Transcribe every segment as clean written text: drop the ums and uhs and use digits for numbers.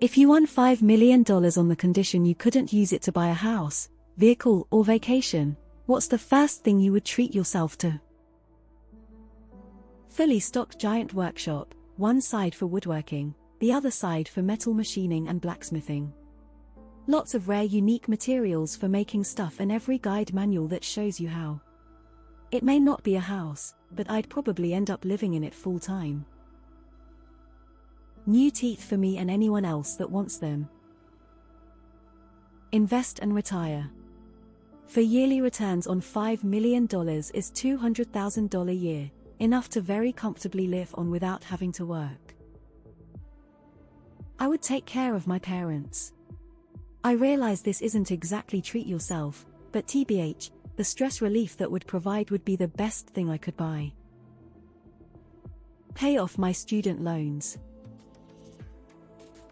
If you won $5 million on the condition you couldn't use it to buy a house, vehicle, or vacation, what's the first thing you would treat yourself to? Fully stocked giant workshop, one side for woodworking, the other side for metal machining and blacksmithing. Lots of rare unique materials for making stuff and every guide manual that shows you how. It may not be a house, but I'd probably end up living in it full time. New teeth for me and anyone else that wants them. Invest and retire. For yearly returns on $5 million is $200,000 a year, enough to very comfortably live on without having to work. I would take care of my parents. I realize this isn't exactly treat yourself, but TBH, the stress relief that would provide would be the best thing I could buy. Pay off my student loans.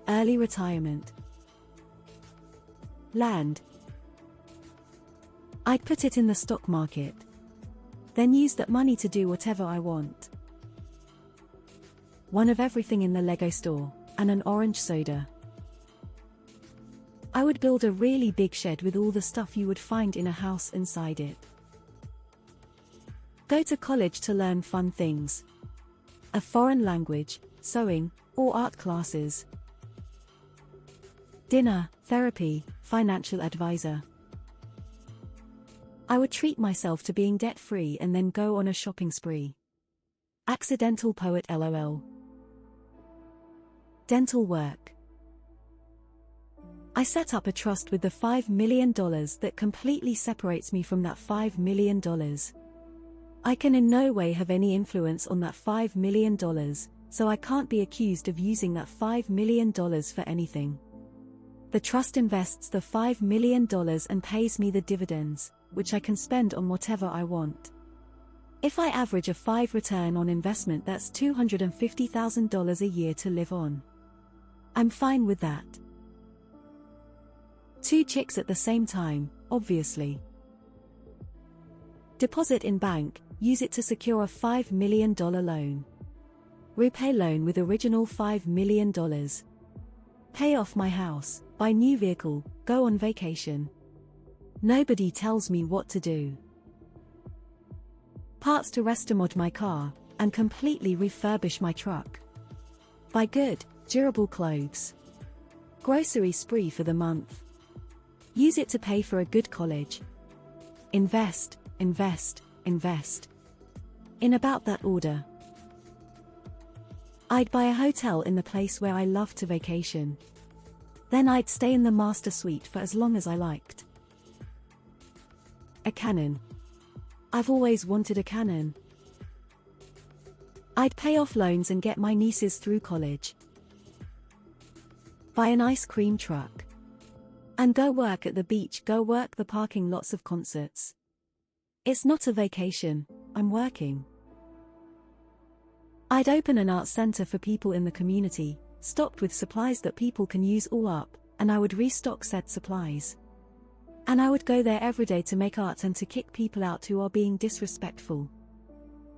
Early retirement. Land. I'd put it in the stock market. Then use that money to do whatever I want. One of everything in the Lego store, and an orange soda. I would build a really big shed with all the stuff you would find in a house inside it. Go to college to learn fun things. A foreign language, sewing, or art classes. Dinner, therapy, financial advisor. I would treat myself to being debt-free and then go on a shopping spree. Accidental poet LOL. Dental work. I set up a trust with the $5 million that completely separates me from that $5 million. I can in no way have any influence on that $5 million, so I can't be accused of using that $5 million for anything. The trust invests the $5 million and pays me the dividends, which I can spend on whatever I want. If I average a 5 return on investment, that's $250,000 a year to live on. I'm fine with that. 2 chicks at the same time, obviously. Deposit in bank, use it to secure a $5 million loan. Repay loan with original $5 million. Pay off my house, buy new vehicle, go on vacation. Nobody tells me what to do. Parts to restomod my car, and completely refurbish my truck. Buy good, durable clothes. Grocery spree for the month. Use it to pay for a good college. Invest, invest, invest. In about that order. I'd buy a hotel in the place where I love to vacation. Then I'd stay in the master suite for as long as I liked. A Canon. I've always wanted a Canon. I'd pay off loans and get my nieces through college. Buy an ice cream truck. And go work at the beach, go work the parking lots of concerts. It's not a vacation, I'm working. I'd open an art center for people in the community, stocked with supplies that people can use all up, and I would restock said supplies. And I would go there every day to make art and to kick people out who are being disrespectful.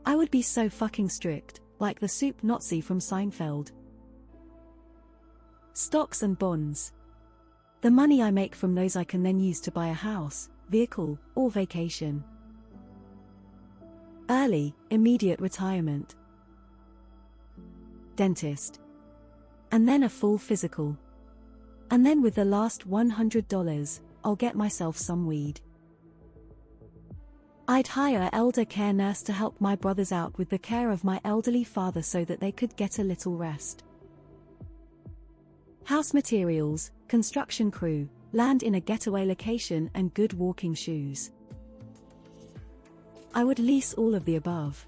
I would be so fucking strict, like the soup Nazi from Seinfeld. Stocks and bonds. The money I make from those I can then use to buy a house, vehicle, or vacation. Early, immediate retirement. Dentist. And then a full physical. And then with the last $100, I'll get myself some weed. I'd hire an elder care nurse to help my brothers out with the care of my elderly father so that they could get a little rest. House materials, construction crew, land in a getaway location and good walking shoes. I would lease all of the above.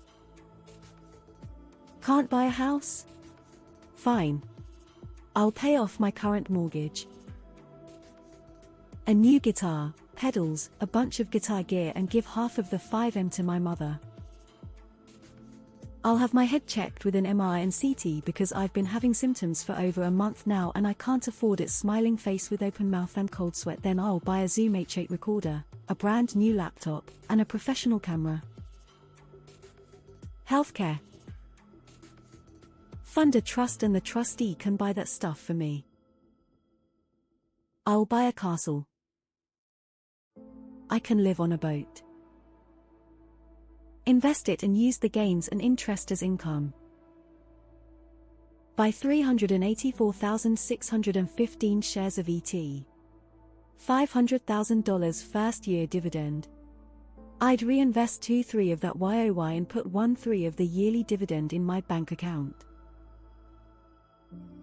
Can't buy a house? Fine. I'll pay off my current mortgage. A new guitar, pedals, a bunch of guitar gear and give half of the 5M to my mother. I'll have my head checked with an MRI and CT because I've been having symptoms for over a month now and I can't afford it. Smiling face with open mouth and cold sweat. Then I'll buy a Zoom H8 recorder, a brand new laptop, and a professional camera. Healthcare. Fund a trust and the trustee can buy that stuff for me. I'll buy a castle. I can live on a boat. Invest it and use the gains and interest as income. Buy 384,615 shares of ET. $500,000 first year dividend. I'd reinvest 2/3 of that YOY and put 1/3 of the yearly dividend in my bank account.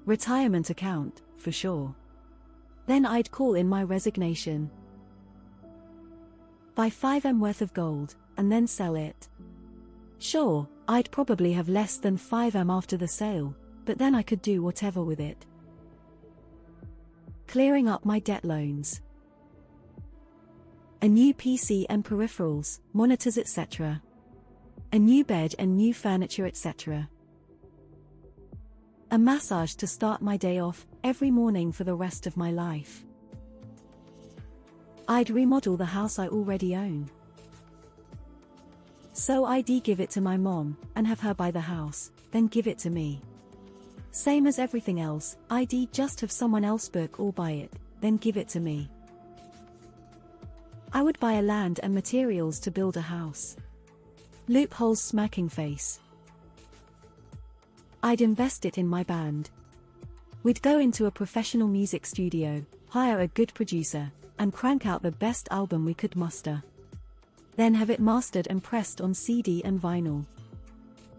Retirement account, for sure. Then I'd call in my resignation. Buy 5M worth of gold, and then sell it. Sure, I'd probably have less than 5M after the sale, but then I could do whatever with it. Clearing up my debt loans. A new PC and peripherals, monitors etc. A new bed and new furniture etc. A massage to start my day off, every morning for the rest of my life. I'd remodel the house I already own. So I'd give it to my mom, and have her buy the house, then give it to me. Same as everything else, I'd just have someone else book or buy it, then give it to me. I would buy a land and materials to build a house. Loopholes smirking face. I'd invest it in my band. We'd go into a professional music studio, hire a good producer, and crank out the best album we could muster. Then have it mastered and pressed on CD and vinyl.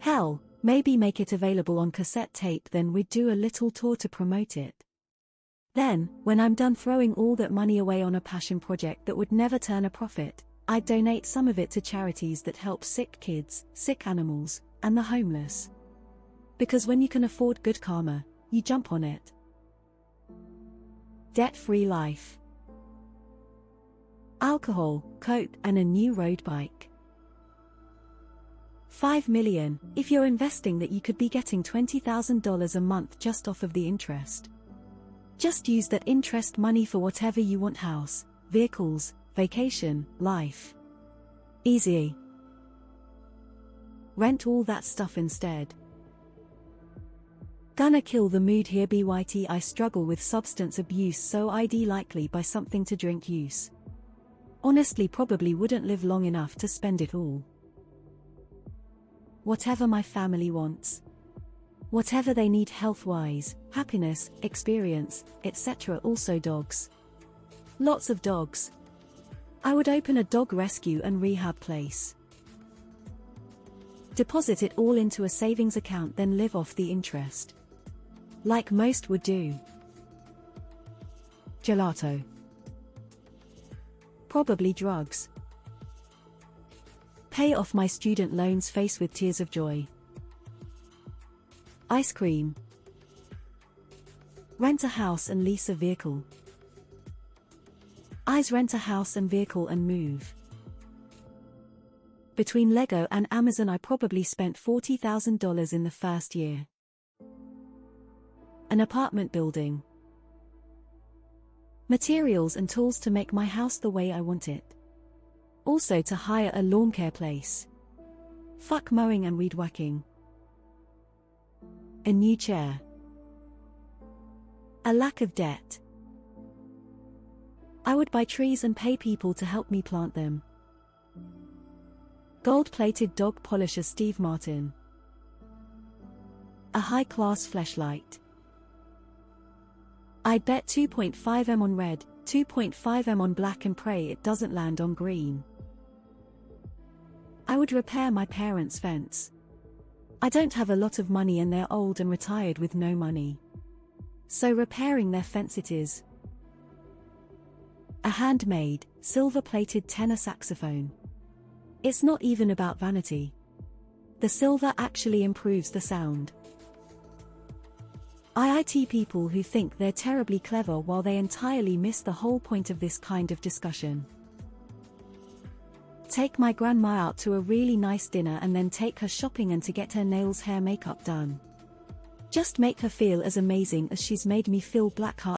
Hell, maybe make it available on cassette tape, then we'd do a little tour to promote it. Then, when I'm done throwing all that money away on a passion project that would never turn a profit, I'd donate some of it to charities that help sick kids, sick animals, and the homeless. Because when you can afford good karma, you jump on it. Debt-free life. Alcohol, coke, and a new road bike. 5 million, if you're investing that, you could be getting $20,000 a month just off of the interest. Just use that interest money for whatever you want: house, vehicles, vacation, life. Easy. Rent all that stuff instead. Gonna kill the mood here BYT. I struggle with substance abuse, so I'd likely buy something to drink use. Honestly, probably wouldn't live long enough to spend it all. Whatever my family wants. Whatever they need health-wise, happiness, experience, etc. Also dogs. Lots of dogs. I would open a dog rescue and rehab place. Deposit it all into a savings account, then live off the interest. Like most would do. Gelato. Probably drugs. Pay off my student loans, face with tears of joy. Ice cream. Rent a house and lease a vehicle. I'd rent a house and vehicle and move. Between Lego and Amazon, I probably spent $40,000 in the first year. An apartment building. Materials and tools to make my house the way I want it. Also to hire a lawn care place. Fuck mowing and weed whacking. A new chair. A lack of debt. I would buy trees and pay people to help me plant them. Gold-plated dog polisher Steve Martin. A high-class fleshlight. I'd bet 2.5M on red, 2.5M on black, and pray it doesn't land on green. I would repair my parents' fence. I don't have a lot of money and they're old and retired with no money. So repairing their fence it is. A handmade, silver-plated tenor saxophone. It's not even about vanity. The silver actually improves the sound. IIT people who think they're terribly clever while they entirely miss the whole point of this kind of discussion. Take my grandma out to a really nice dinner and then take her shopping and to get her nails, hair, makeup done. Just make her feel as amazing as she's made me feel. Blackheart.